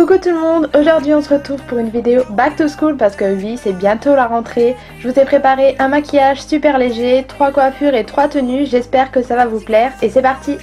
Coucou tout le monde, aujourd'hui on se retrouve pour une vidéo back to school parce que oui, c'est bientôt la rentrée. Je vous ai préparé un maquillage super léger, 3 coiffures et 3 tenues, j'espère que ça va vous plaire et c'est parti.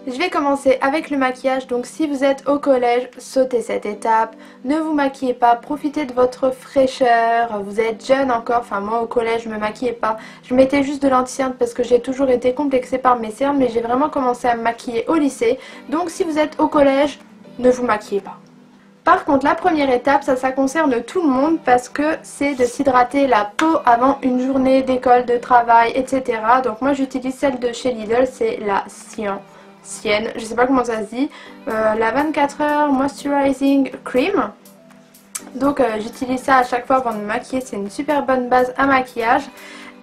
Je vais commencer avec le maquillage, donc si vous êtes au collège, sautez cette étape, ne vous maquillez pas, profitez de votre fraîcheur, vous êtes jeune encore, enfin moi au collège je me maquillais pas, je mettais juste de l'anti-cerne parce que j'ai toujours été complexée par mes cernes, mais j'ai vraiment commencé à me maquiller au lycée, donc si vous êtes au collège, ne vous maquillez pas. Par contre la première étape, ça concerne tout le monde parce que c'est de s'hydrater la peau avant une journée d'école, de travail, etc. Donc moi j'utilise celle de chez Lidl, c'est la Sienne, je sais pas comment ça se dit, la 24 heures Moisturizing Cream. Donc j'utilise ça à chaque fois avant de me maquiller, c'est une super bonne base à maquillage.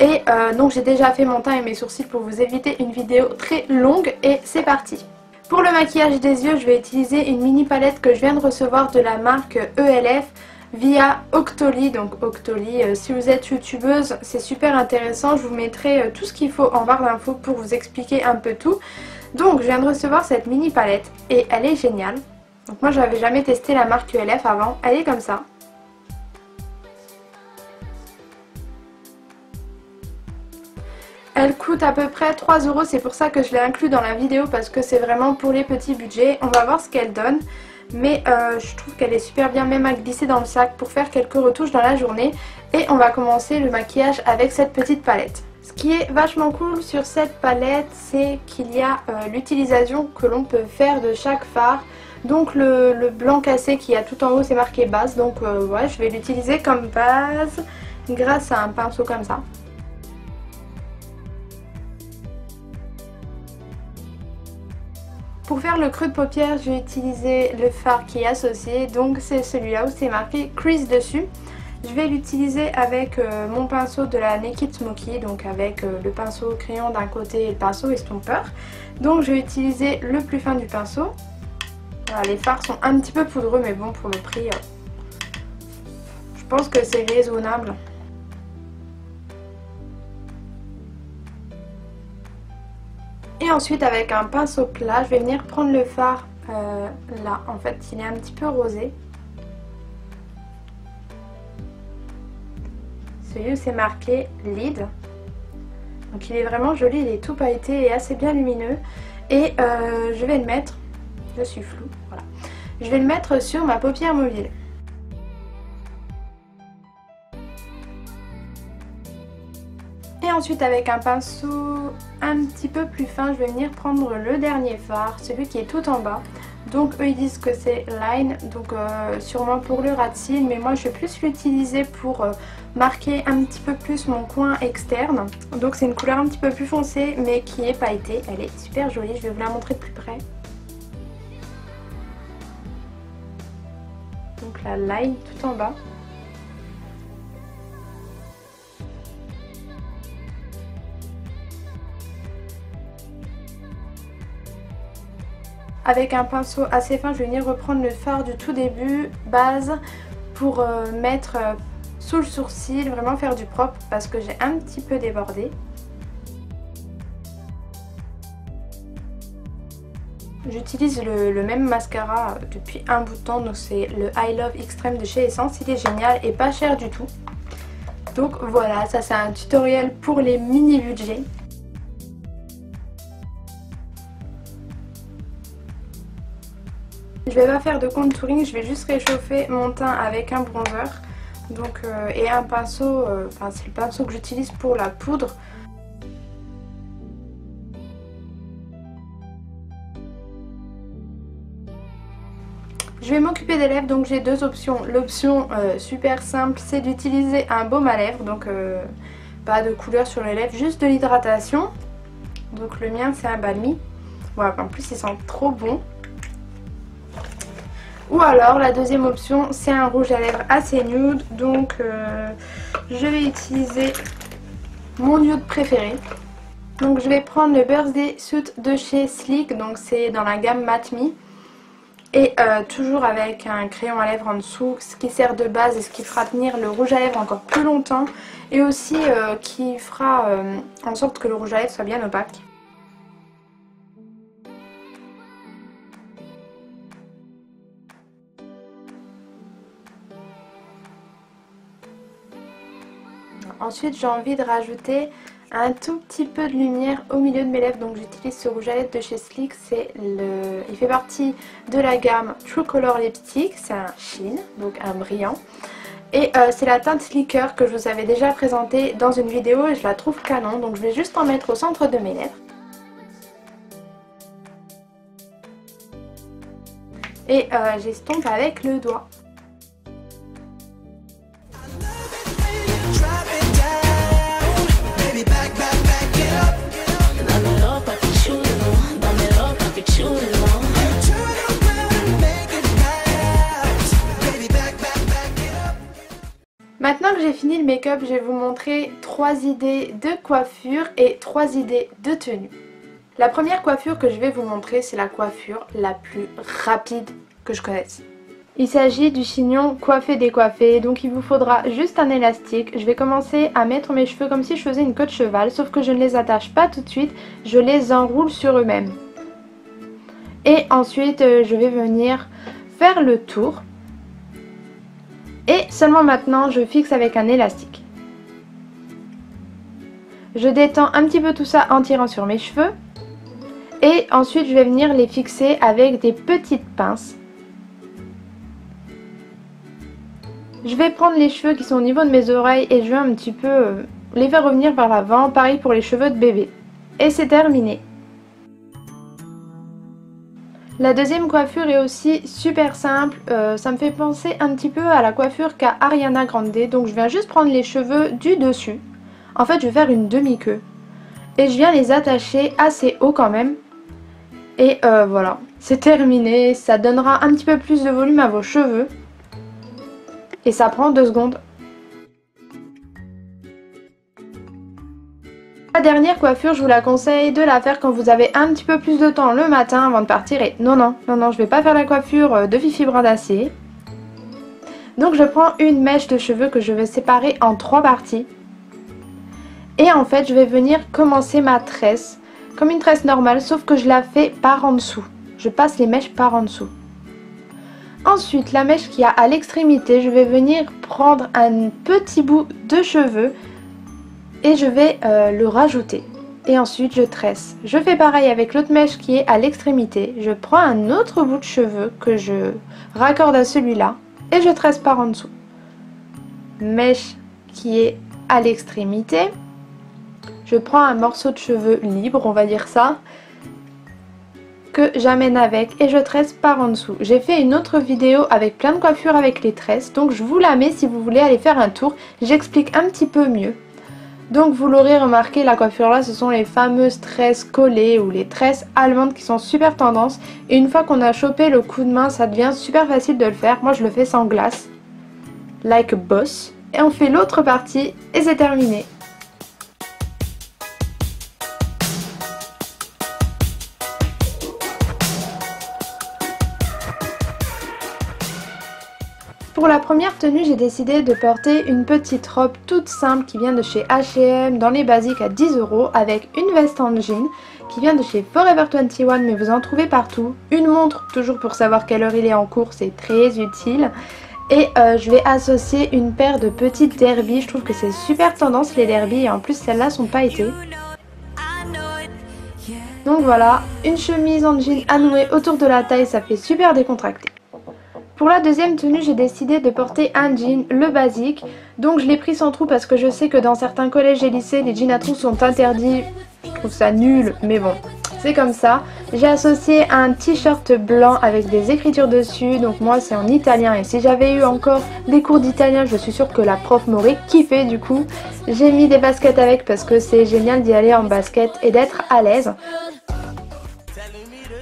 Et donc j'ai déjà fait mon teint et mes sourcils pour vous éviter une vidéo très longue et c'est parti. Pour le maquillage des yeux, je vais utiliser une mini palette que je viens de recevoir de la marque ELF via Octoly. Donc Octoly, si vous êtes youtubeuse, c'est super intéressant, je vous mettrai tout ce qu'il faut en barre d'infos pour vous expliquer un peu tout. Donc je viens de recevoir cette mini palette et elle est géniale. Donc moi j'avais jamais testé la marque ELF avant, elle est comme ça. Elle coûte à peu près 3 €, c'est pour ça que je l'ai inclus dans la vidéo parce que c'est vraiment pour les petits budgets. On va voir ce qu'elle donne. Mais je trouve qu'elle est super bien même à glisser dans le sac pour faire quelques retouches dans la journée. Et on va commencer le maquillage avec cette petite palette. Ce qui est vachement cool sur cette palette, c'est qu'il y a l'utilisation que l'on peut faire de chaque fard. Donc le blanc cassé qui a tout en haut, c'est marqué base. Donc ouais, je vais l'utiliser comme base grâce à un pinceau comme ça. Pour faire le creux de paupière, je vais utiliser le fard qui est associé. Donc c'est celui-là où c'est marqué crease dessus. Je vais l'utiliser avec mon pinceau de la Naked Smoky, donc avec le pinceau crayon d'un côté et le pinceau estompeur. Donc je vais utiliser le plus fin du pinceau. Voilà, les fards sont un petit peu poudreux mais bon, pour le prix, je pense que c'est raisonnable. Et ensuite avec un pinceau plat, je vais venir prendre le fard là, en fait il est un petit peu rosé. Celui où c'est marqué Lid. Donc il est vraiment joli, il est tout pailleté et assez bien lumineux. Et je vais le mettre, je suis floue, voilà. Je vais le mettre sur ma paupière mobile. Et ensuite avec un pinceau un petit peu plus fin, je vais venir prendre le dernier fard, celui qui est tout en bas. Donc eux ils disent que c'est Line, donc sûrement pour le ras de cils, mais moi je vais plus l'utiliser pour marquer un petit peu plus mon coin externe. Donc c'est une couleur un petit peu plus foncée mais qui est pailletée, elle est super jolie, je vais vous la montrer de plus près. Donc la Line tout en bas. Avec un pinceau assez fin, je vais venir reprendre le fard du tout début, base, pour mettre sous le sourcil, vraiment faire du propre parce que j'ai un petit peu débordé. J'utilise le même mascara depuis un bout de temps, donc c'est le I Love Extreme de chez Essence, il est génial et pas cher du tout. Donc voilà, ça c'est un tutoriel pour les mini budgets. Je vais pas faire de contouring, je vais juste réchauffer mon teint avec un bronzer donc, et un pinceau, enfin c'est le pinceau que j'utilise pour la poudre. Je vais m'occuper des lèvres, donc j'ai deux options. L'option super simple, c'est d'utiliser un baume à lèvres, donc pas de couleur sur les lèvres, juste de l'hydratation. Donc le mien c'est un balmy, voilà, en plus il sent trop bon. Ou alors la deuxième option c'est un rouge à lèvres assez nude, donc je vais utiliser mon nude préféré. Donc je vais prendre le Birthday Suit de chez Sleek, donc c'est dans la gamme Matte Me. Et toujours avec un crayon à lèvres en dessous, ce qui sert de base et ce qui fera tenir le rouge à lèvres encore plus longtemps. Et aussi qui fera en sorte que le rouge à lèvres soit bien opaque. Ensuite j'ai envie de rajouter un tout petit peu de lumière au milieu de mes lèvres, donc j'utilise ce rouge à lèvres de chez Sleek, il fait partie de la gamme True Color Lipstick, c'est un sheen, donc un brillant. Et c'est la teinte Liqueur que je vous avais déjà présentée dans une vidéo et je la trouve canon, donc je vais juste en mettre au centre de mes lèvres. Et j'estompe avec le doigt. Maintenant que j'ai fini le make-up, je vais vous montrer 3 idées de coiffure et 3 idées de tenue. La première coiffure que je vais vous montrer, c'est la coiffure la plus rapide que je connaisse. Il s'agit du chignon coiffé décoiffé, donc il vous faudra juste un élastique. Je vais commencer à mettre mes cheveux comme si je faisais une queue de cheval, sauf que je ne les attache pas tout de suite, je les enroule sur eux-mêmes. Et ensuite je vais venir faire le tour. Et seulement maintenant je fixe avec un élastique. Je détends un petit peu tout ça en tirant sur mes cheveux. Et ensuite je vais venir les fixer avec des petites pinces. Je vais prendre les cheveux qui sont au niveau de mes oreilles et je vais un petit peu les faire revenir vers l'avant. Pareil pour les cheveux de bébé. Et c'est terminé. La deuxième coiffure est aussi super simple, ça me fait penser un petit peu à la coiffure qu'a Ariana Grande. Donc je viens juste prendre les cheveux du dessus, en fait je vais faire une demi-queue. Et je viens les attacher assez haut quand même. Et voilà, c'est terminé, ça donnera un petit peu plus de volume à vos cheveux. Et ça prend 2 secondes. La dernière coiffure, je vous la conseille de la faire quand vous avez un petit peu plus de temps le matin avant de partir. Et non, je vais pas faire la coiffure de Fifi Brin d'Acier. Donc je prends une mèche de cheveux que je vais séparer en 3 parties. Et en fait, je vais venir commencer ma tresse comme une tresse normale, sauf que je la fais par en dessous. Je passe les mèches par en dessous. Ensuite, la mèche qui a à l'extrémité, je vais venir prendre un petit bout de cheveux et je vais le rajouter. Et ensuite je tresse. Je fais pareil avec l'autre mèche qui est à l'extrémité. Je prends un autre bout de cheveux que je raccorde à celui-là et je tresse par en dessous. Mèche qui est à l'extrémité. Je prends un morceau de cheveux libre, on va dire ça, que j'amène avec et je tresse par en dessous. J'ai fait une autre vidéo avec plein de coiffures avec les tresses, donc je vous la mets si vous voulez aller faire un tour. J'explique un petit peu mieux. Donc vous l'aurez remarqué, la coiffure là, ce sont les fameuses tresses collées ou les tresses allemandes qui sont super tendance. Et une fois qu'on a chopé le coup de main, ça devient super facile de le faire. Moi je le fais sans glace, like a boss. Et on fait l'autre partie et c'est terminé. Pour la première tenue, j'ai décidé de porter une petite robe toute simple qui vient de chez H&M dans les basiques à 10 € avec une veste en jean qui vient de chez Forever 21 mais vous en trouvez partout. Une montre toujours pour savoir quelle heure il est en cours, c'est très utile. Et je vais associer une paire de petites derbies, je trouve que c'est super tendance les derbies et en plus celles-là sont pailletées. Donc voilà, une chemise en jean à nouer autour de la taille, ça fait super décontracté. Pour la deuxième tenue, j'ai décidé de porter un jean, le basique. Donc je l'ai pris sans trou parce que je sais que dans certains collèges et lycées, les jeans à trous sont interdits. Je trouve ça nul, mais bon, c'est comme ça. J'ai associé un t-shirt blanc avec des écritures dessus. Donc moi, c'est en italien. Et si j'avais eu encore des cours d'italien, je suis sûre que la prof m'aurait kiffé du coup. J'ai mis des baskets avec parce que c'est génial d'y aller en basket et d'être à l'aise.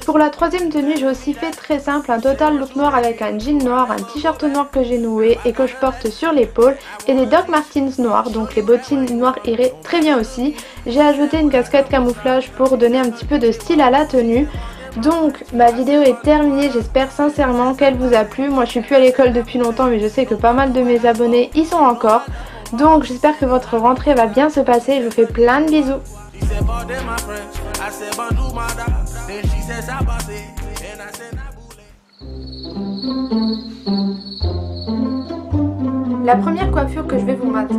Pour la troisième tenue, j'ai aussi fait très simple, un total look noir avec un jean noir, un t-shirt noir que j'ai noué et que je porte sur l'épaule et des Doc Martens noirs, donc les bottines noires iraient très bien aussi. J'ai ajouté une casquette camouflage pour donner un petit peu de style à la tenue. Donc ma vidéo est terminée, j'espère sincèrement qu'elle vous a plu. Moi je suis plus à l'école depuis longtemps mais je sais que pas mal de mes abonnés y sont encore. Donc j'espère que votre rentrée va bien se passer, je vous fais plein de bisous. La première coiffure que je vais vous montrer.